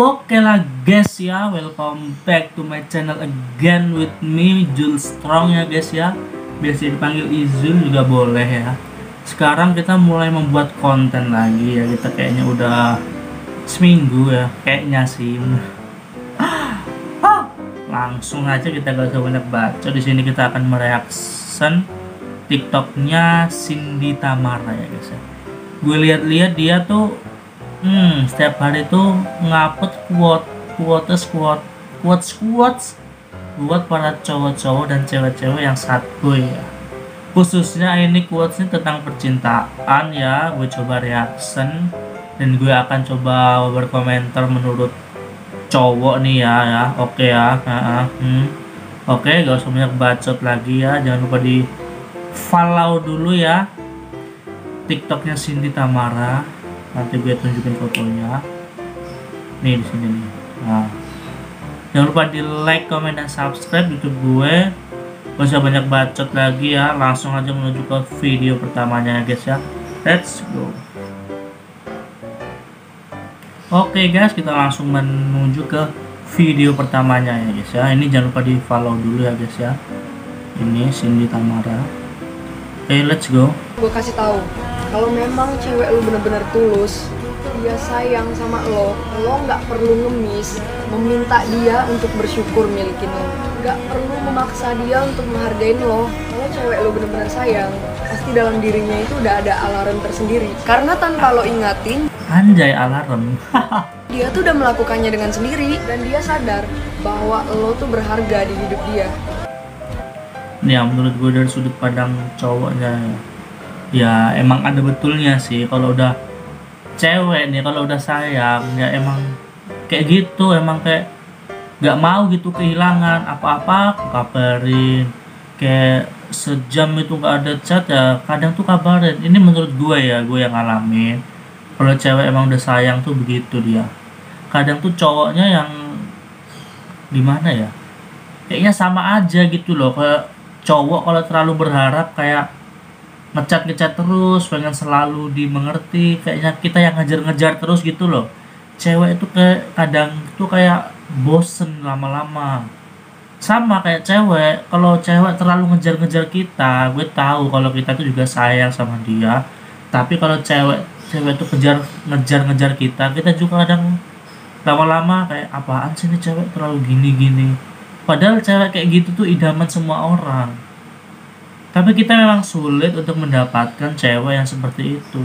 Oke lah guys ya, welcome back to my channel again with me Jules Strong ya guys ya. Biasa dipanggil Izul juga boleh ya. Sekarang kita mulai membuat konten lagi ya. Kita kayaknya udah seminggu ya, kayaknya sih. Langsung aja kita gak usah banyak baca. Di sini kita akan mereaction TikToknya Cindy Tamara ya guys ya. Gue lihat-lihat dia tuh setiap hari tuh ngupload quotes buat para cowok-cowok dan cewek-cewek yang sadboy ya. Khususnya ini quotesnya tentang percintaan ya. Gue coba reaction dan gue akan coba berkomentar menurut cowok nih ya. Oke ya. Oke, gak usah banyak bacot lagi ya. Jangan lupa di follow dulu ya TikToknya Cindy Tamara. Nanti gue tunjukin fotonya nih di sini nih. Nah, jangan lupa di like, comment, dan subscribe YouTube gue. Gak usah banyak bacot lagi ya, langsung aja menuju ke video pertamanya guys ya. Let's go. Oke guys, kita langsung menuju ke video pertamanya ya guys ya. Ini jangan lupa di follow dulu ya guys ya. Ini Cindy Tamara. Oke, let's go. Gue kasih tahu, kalau memang cewek lu bener-bener tulus, dia sayang sama lo nggak perlu ngemis, meminta dia untuk bersyukur milikin lo, nggak perlu memaksa dia untuk menghargain lo. Kalau cewek lu bener-bener sayang, pasti dalam dirinya itu udah ada alarm tersendiri. Karena tanpa lo ingatin, anjay alarm. dia tuh udah melakukannya dengan sendiri dan dia sadar bahwa lo tuh berharga di hidup dia. Nih ya, menurut gue dari sudut pandang cowoknya ya emang ada betulnya sih. Kalau udah cewek nih, kalau udah sayang ya emang kayak gitu, emang kayak gak mau gitu kehilangan apa-apa aku kabarin. Kayak sejam itu gak ada chat ya kadang tuh kabarin. Ini menurut gue ya, gue yang ngalamin. Kalau cewek emang udah sayang tuh begitu dia. Kadang tuh cowoknya yang gimana ya, kayaknya sama aja gitu loh. Kayak cowok kalau terlalu berharap kayak ngecat terus, pengen selalu dimengerti, kayaknya kita yang ngejar-ngejar terus gitu loh. Cewek itu kayak kadang tuh kayak bosen lama-lama. Sama kayak cewek, kalau cewek terlalu ngejar-ngejar kita, gue tahu kalau kita tuh juga sayang sama dia. Tapi kalau cewek tuh ngejar-ngejar kita juga kadang lama-lama kayak apaan sih nih cewek terlalu gini-gini. Padahal cewek kayak gitu tuh idaman semua orang. Tapi kita memang sulit untuk mendapatkan cewek yang seperti itu.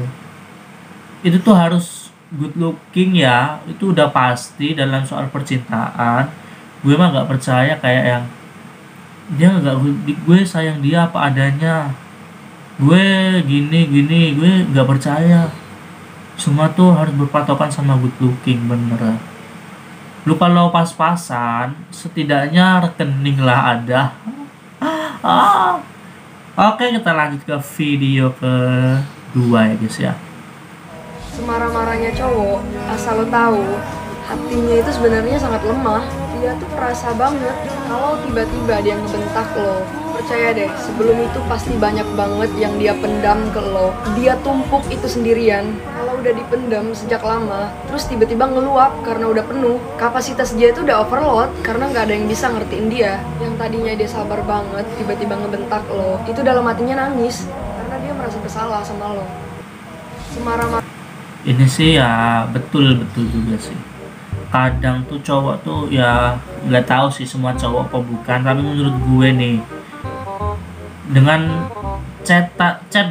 Itu tuh harus good looking ya. Itu udah pasti dalam soal percintaan. Gue mah gak percaya kayak yang gue sayang dia apa adanya, gue gini, gue gak percaya. Semua tuh harus berpatokan sama good looking, bener. Lu kalau pas-pasan, setidaknya rekening lah ada. Oke, kita lanjut ke video kedua ya guys ya. Semarah-marahnya cowok, asal lo tahu, hatinya itu sebenarnya sangat lemah. Dia tuh merasa banget kalau tiba-tiba dia ngebentak lo. Percaya deh, sebelum itu pasti banyak banget yang dia pendam ke lo. Dia tumpuk itu sendirian. Kalau udah dipendam sejak lama, terus tiba-tiba ngeluap karena udah penuh, kapasitas dia itu udah overload karena nggak ada yang bisa ngertiin dia. Yang tadinya dia sabar banget, tiba-tiba ngebentak lo, itu dalam hatinya nangis karena dia merasa bersalah sama lo. Semarah-marah. Ini sih ya betul juga sih. Kadang tuh cowok tuh ya nggak tahu sih semua cowok apa bukan, tapi menurut gue nih, dengan chat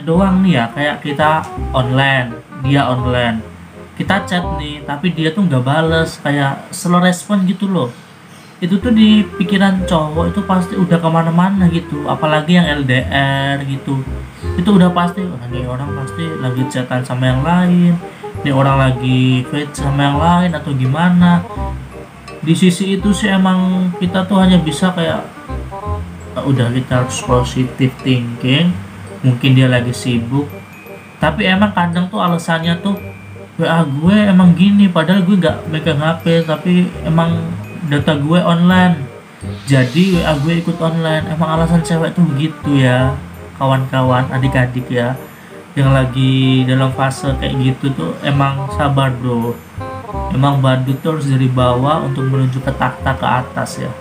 doang nih ya, kayak kita online, dia online, kita chat nih tapi dia tuh nggak bales, kayak slow respon gitu loh. Itu tuh di pikiran cowok itu pasti udah kemana-mana gitu. Apalagi yang LDR gitu, itu udah pasti nih orang pasti lagi chatan sama yang lain, nih orang lagi fake sama yang lain atau gimana. Di sisi itu sih emang kita tuh hanya bisa kayak udah, kita harus positive thinking. Mungkin dia lagi sibuk, tapi emang kadang tuh alasannya tuh WA gue emang gini, padahal gue gak megang HP, tapi emang data gue online, jadi WA gue ikut online. Emang alasan cewek tuh begitu ya kawan-kawan, adik-adik ya yang lagi dalam fase kayak gitu tuh. Emang sabar bro, Emang badut tuh harus dari bawah untuk menuju ke takhta ke atas ya.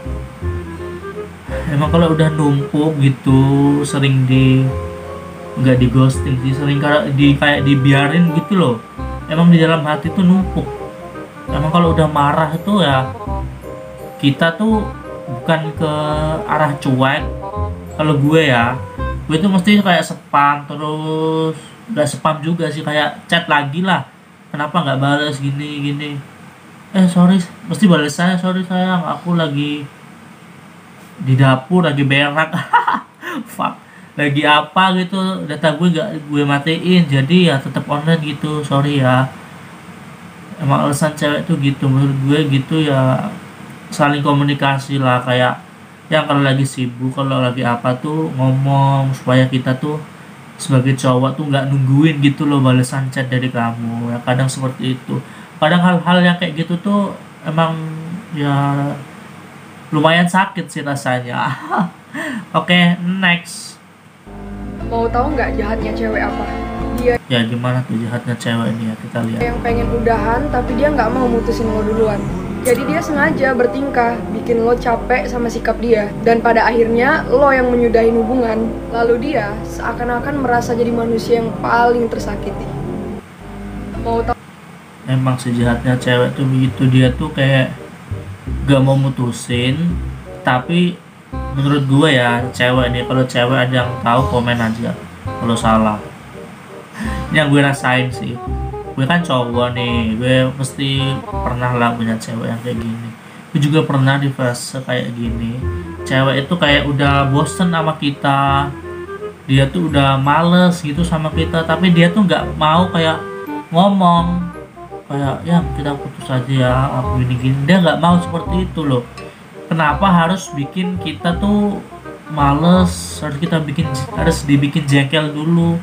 Emang kalau udah numpuk gitu, sering nggak di ghosting sih, sering kayak dibiarin gitu loh. Emang di dalam hati tuh numpuk. Emang kalau udah marah itu ya, kita tuh bukan ke arah cuek. Kalau gue tuh mesti kayak spam, terus nggak spam juga sih, kayak chat lagi lah, kenapa nggak balas gini gini, sorry, mesti balas saya, sorry sayang, aku lagi di dapur lagi berak. Fuck, lagi apa gitu, data gue matiin, jadi ya tetap online gitu, sorry ya. Emang alasan cewek tuh gitu, menurut gue gitu ya, saling komunikasi lah, kayak yang kalau lagi sibuk, kalau lagi apa tuh ngomong, supaya kita tuh sebagai cowok tuh nggak nungguin gitu loh balasan chat dari kamu ya. Kadang seperti itu, kadang hal-hal yang kayak gitu tuh emang ya lumayan sakit sih rasanya. Oke, next. Mau tahu nggak jahatnya cewek apa? Dia Ya gimana tuh jahatnya cewek ini ya, kita lihat. yang pengen udahan tapi dia nggak mau mutusin lo duluan. Jadi dia sengaja bertingkah, bikin lo capek sama sikap dia. Dan pada akhirnya lo yang menyudahin hubungan. Lalu dia seakan-akan merasa jadi manusia yang paling tersakiti. Mau tahu? Emang sejahatnya cewek tuh begitu, dia tuh kayak gak mau mutusin. Tapi menurut gue ya, cewek nih, kalau cewek ada yang tahu komen aja kalau salah. Ini yang gue rasain sih, gue kan cowok nih, gue pasti pernah lah punya cewek yang kayak gini. Gue juga pernah di fase kayak gini, cewek itu kayak udah bosen sama kita, dia tuh udah males gitu sama kita, tapi dia tuh nggak mau kayak ngomong kayak ya kita putus aja ya, aku gini-gini. Dia nggak mau seperti itu loh. Kenapa harus bikin kita tuh males, harus dibikin jengkel dulu.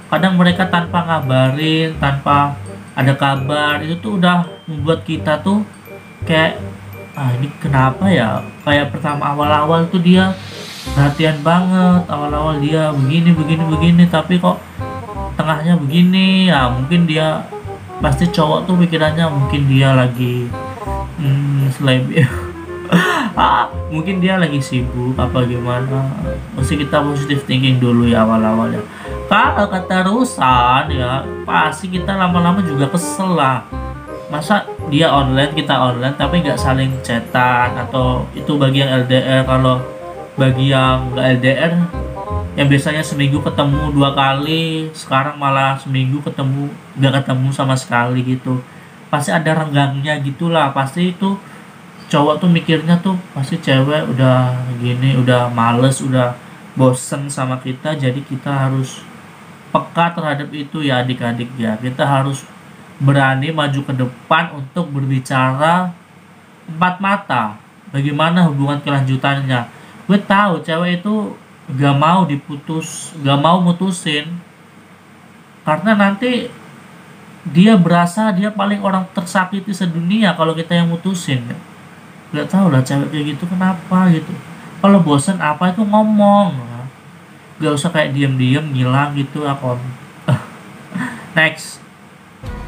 Kadang mereka tanpa ngabarin, tanpa ada kabar, itu tuh udah membuat kita tuh kayak ini kenapa ya, kayak pertama awal-awal tuh dia perhatian banget, awal-awal dia begini, tapi kok tengahnya begini ya. Mungkin dia pasti cowok tuh pikirannya mungkin dia lagi selebih. Mungkin dia lagi sibuk apa gimana. Mesti kita positive thinking dulu ya awal-awal ya. Kalau keterusan ya pasti kita lama-lama juga kesel lah. Masa dia online, kita online, tapi nggak saling chatan. Atau itu bagi yang LDR. Kalau bagi yang nggak LDR, yang biasanya seminggu ketemu 2 kali, sekarang malah seminggu nggak ketemu sama sekali gitu. Pasti ada renggangnya gitulah. Pasti itu cowok tuh mikirnya tuh pasti cewek udah gini, udah males, udah bosen sama kita, jadi kita harus peka terhadap itu ya adik-adik ya. Kita harus berani maju ke depan untuk berbicara empat mata bagaimana hubungan kelanjutannya. Gue tahu cewek itu gak mau mutusin, karena nanti dia berasa dia paling orang tersakiti sedunia kalau kita yang mutusin. Gak tau lah cewek kayak gitu kenapa gitu. Kalau bosen apa itu ngomong, gak usah kayak diem-diem ngilang gitu akun. Next.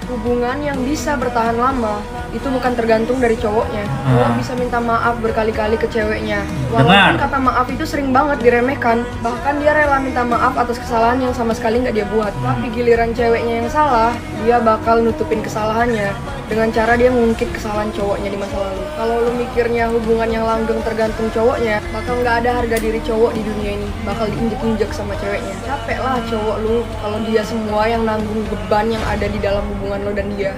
Hubungan yang bisa bertahan lama itu bukan tergantung dari cowoknya. Cowok bisa minta maaf berkali-kali ke ceweknya. Walaupun kata maaf itu sering banget diremehkan, bahkan dia rela minta maaf atas kesalahan yang sama sekali nggak dia buat. Tapi giliran ceweknya yang salah, dia bakal nutupin kesalahannya dengan cara dia ngungkit kesalahan cowoknya di masa lalu. Kalau lu mikirnya hubungan yang langgeng tergantung cowoknya, bakal nggak ada harga diri cowok di dunia ini, bakal diinjek-injek sama ceweknya. Capek lah cowok lu kalau dia semua yang nanggung beban yang ada di dalam hubungan lo dan dia.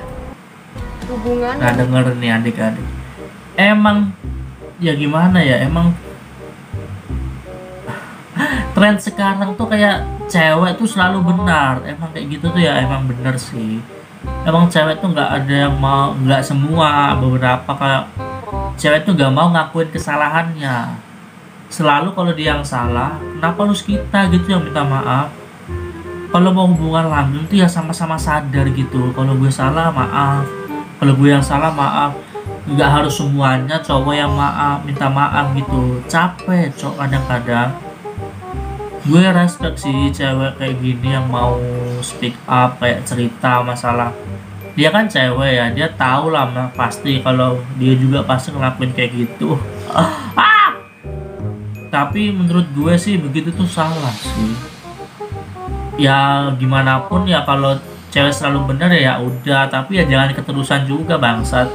Hubungan. Nah denger nih adik-adik, emang ya gimana ya, emang tren sekarang tuh kayak cewek tuh selalu benar. Emang kayak gitu tuh ya, emang bener sih. Emang cewek tuh nggak ada yang mau, nggak semua, beberapa kayak cewek tuh nggak mau ngakuin kesalahannya. Selalu kalau dia yang salah, kenapa harus kita gitu yang minta maaf? Kalau mau hubungan langgeng tuh ya sama-sama sadar gitu. Kalau gue salah maaf, kalau gue yang salah maaf. Nggak harus semuanya cowok yang minta maaf gitu. Capek cowok kadang-kadang. Gue respect sih cewek kayak gini yang mau speak up, kayak cerita masalah Dia kan cewek ya, dia tahu lah pasti kalau dia juga pasti ngelakuin kayak gitu. Ah! Tapi menurut gue sih begitu tuh salah sih. Ya gimana pun ya, kalau cewek selalu benar ya udah, tapi ya jangan keterusan juga bangsat.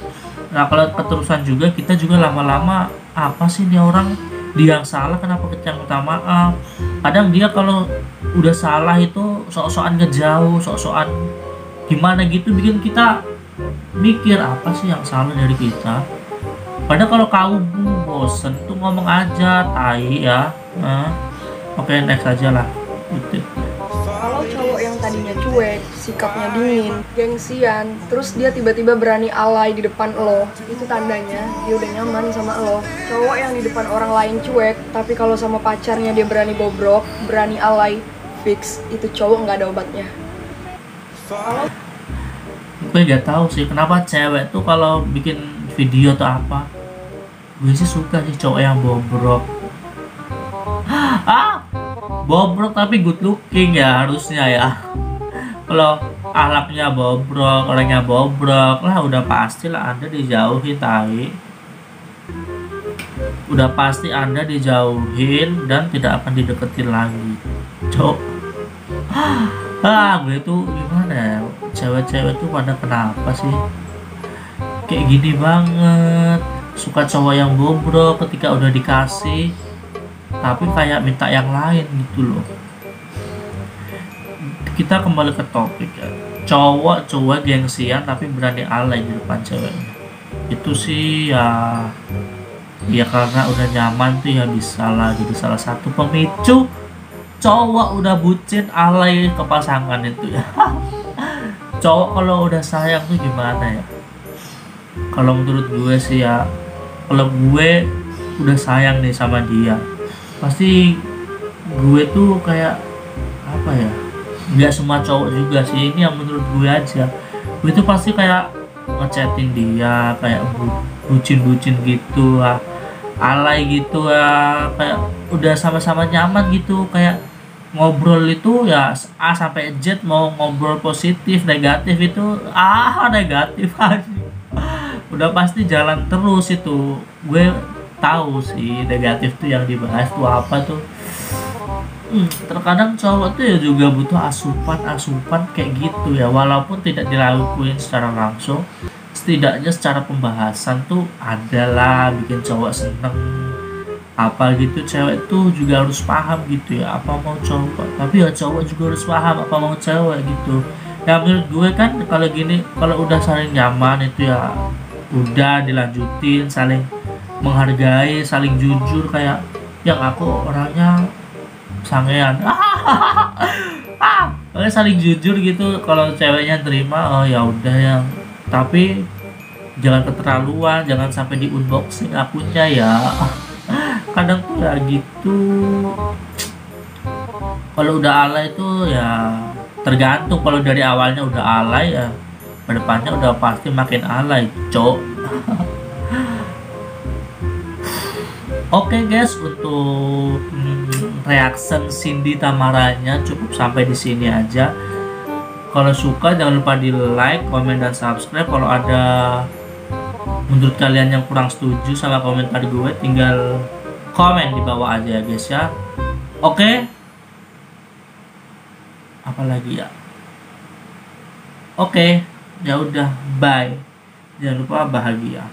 Nah kalau keterusan juga, kita juga lama-lama apa sih dia orang, dia yang salah kenapa kita yang minta maaf. Kadang dia kalau udah salah itu sok-sokan ngejauh, sok-sokan gimana gitu, bikin kita mikir apa sih yang salah dari kita. Padahal kalau kau bosen tuh ngomong aja, tai ya. Oke, next aja lah gitu. Kalau cowok yang tadinya cuek, sikapnya dingin, gengsian, terus dia tiba-tiba berani alay di depan lo, itu tandanya dia udah nyaman sama lo. Cowok yang di depan orang lain cuek, tapi kalau sama pacarnya dia berani bobrok, berani alay, fix itu cowok nggak ada obatnya. Gue gak tahu sih kenapa cewek tuh kalau bikin video atau apa, gue sih suka sih cowok yang bobrok. Bobrok tapi good looking ya harusnya ya. Kalau ahlaknya bobrok, orangnya bobrok lah, udah pasti lah Anda dijauhin, tai. Udah pasti Anda dijauhin dan tidak akan dideketin lagi, cok. Gue tuh gimana ya, cewek-cewek tuh pada kenapa sih kayak gini banget, suka cowok yang bobrok, ketika udah dikasih tapi kayak minta yang lain gitu loh. Kita kembali ke topik ya, cowok gengsian tapi berani alay di depan ceweknya. Itu sih ya karena udah nyaman tuh ya, bisa lah jadi salah satu pemicu cowok udah bucin alay ke pasangan itu ya. Cowok kalau udah sayang tuh gimana ya, kalau menurut gue sih ya, kalau gue udah sayang nih sama dia, pasti gue tuh kayak apa ya, nggak semua cowok juga sih, ini yang menurut gue aja, gue tuh pasti kayak ngechatin dia kayak bucin-bucin gitu, alay gitu ya, kayak udah sama-sama nyaman gitu, kayak ngobrol itu ya A sampai Z, mau ngobrol positif negatif itu negatif aja. Udah pasti jalan terus itu. Gue tahu sih negatif tuh yang dibahas tuh apa tuh. Terkadang cowok tuh ya juga butuh asupan kayak gitu ya, walaupun tidak dilakuin secara langsung, setidaknya secara pembahasan tuh adalah bikin cowok seneng apa gitu. Cewek tuh juga harus paham gitu ya apa mau cowok, tapi ya cowok juga harus paham apa mau cewek gitu ya. Menurut gue kan kalau gini, kalau udah saling nyaman itu ya udah dilanjutin, saling menghargai, saling jujur, kayak yang aku orangnya sangean kalian saling jujur gitu, kalau ceweknya terima oh ya udah ya, tapi jangan keterlaluan, jangan sampai di unboxing akunnya ya. Kadang tuh ya gitu, kalau udah alay itu ya tergantung, kalau dari awalnya udah alay ya kedepannya udah pasti makin alay, cok. Oke guys, untuk reaction Cindy Tamaranya cukup sampai di sini aja. Kalau suka jangan lupa di like, komen, dan subscribe. Kalau ada menurut kalian yang kurang setuju sama komentar gue, tinggal komen di bawah aja ya guys ya. Oke. Apalagi ya? Oke, ya udah, bye. Jangan lupa bahagia.